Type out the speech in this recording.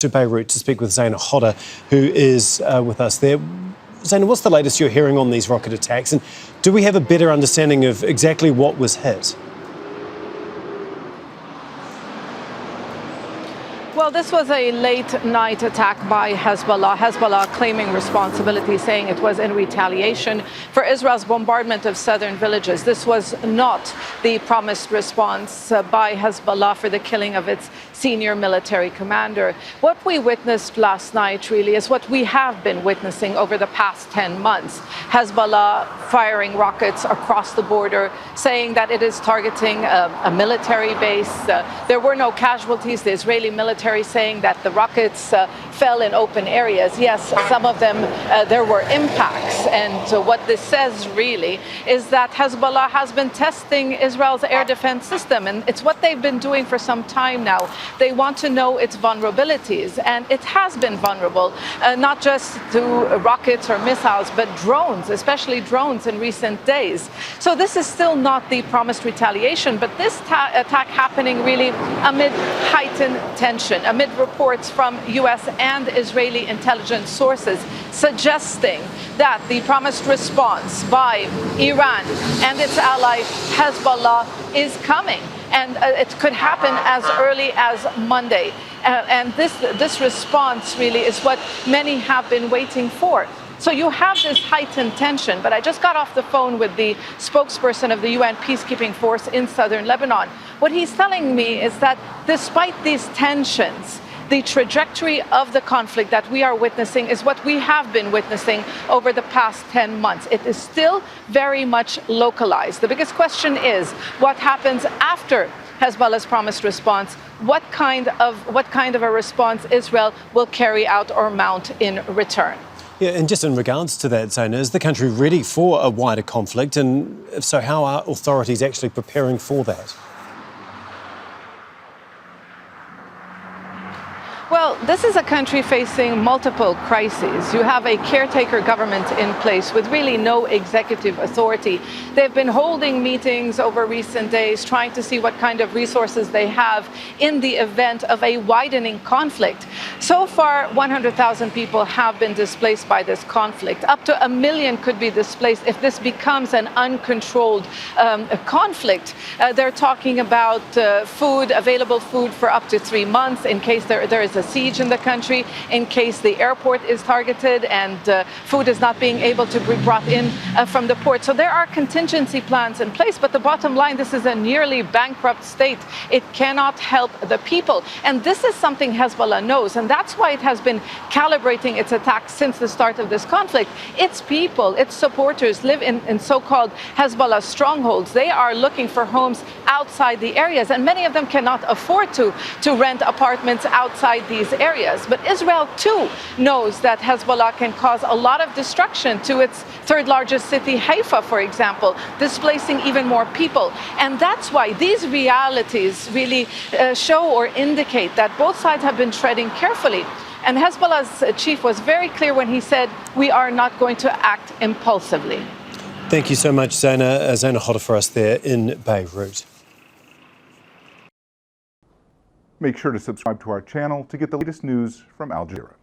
To Beirut to speak with Zeina, who is with us there. Zeina, what's the latest you're hearing on these rocket attacks, and do we have a better understanding of exactly what was hit? Well, this was a late-night attack by Hezbollah. Hezbollah claiming responsibility, saying it was in retaliation for Israel's bombardment of southern villages. This was not the promised response by Hezbollah for the killing of its senior military commander. What we witnessed last night really is what we have been witnessing over the past 10 months. Hezbollah firing rockets across the border, saying that it is targeting a military base. There were no casualties. The Israeli military saying that the rockets fell in open areas. Yes, some of them, there were impacts. And what this says really is that Hezbollah has been testing Israel's air defense system. And it's what they've been doing for some time now. They want to know its vulnerabilities. And it has been vulnerable, not just to rockets or missiles, but drones, especially drones in recent days. So this is still not the promised retaliation, but this attack happening really amid heightened tension, amid reports from U.S. and Israeli intelligence sources suggesting that the promised response by Iran and its ally Hezbollah is coming. And it could happen as early as Monday. And this response really is what many have been waiting for. So you have this heightened tension, but I just got off the phone with the spokesperson of the UN peacekeeping force in southern Lebanon. What he's telling me is that despite these tensions, the trajectory of the conflict that we are witnessing is what we have been witnessing over the past 10 months. It is still very much localized. The biggest question is what happens after Hezbollah's promised response? What kind of a response Israel will carry out or mount in return? Yeah, and just in regards to that, Zeina, is the country ready for a wider conflict? And if so, how are authorities actually preparing for that? Well, this is a country facing multiple crises. You have a caretaker government in place with really no executive authority. They've been holding meetings over recent days, trying to see what kind of resources they have in the event of a widening conflict. So far, 100,000 people have been displaced by this conflict. Up to 1 million could be displaced if this becomes an uncontrolled conflict. They're talking about available food for up to 3 months in case there is a siege in the country, in case the airport is targeted and food is not being able to be brought in from the port. So there are contingency plans in place, but the bottom line, this is a nearly bankrupt state. It cannot help the people. And this is something Hezbollah knows, and that's why it has been calibrating its attacks since the start of this conflict. Its people, its supporters live in so-called Hezbollah strongholds. They are looking for homes outside the areas, and many of them cannot afford to rent apartments outside these areas. But Israel too knows that Hezbollah can cause a lot of destruction to its third largest city, Haifa, for example, displacing even more people. And that's why these realities really show or indicate that both sides have been treading carefully. And Hezbollah's chief was very clear when he said, we are not going to act impulsively. Thank you so much, Zeina Khodr, for us there in Beirut. Make sure to subscribe to our channel to get the latest news from Al Jazeera.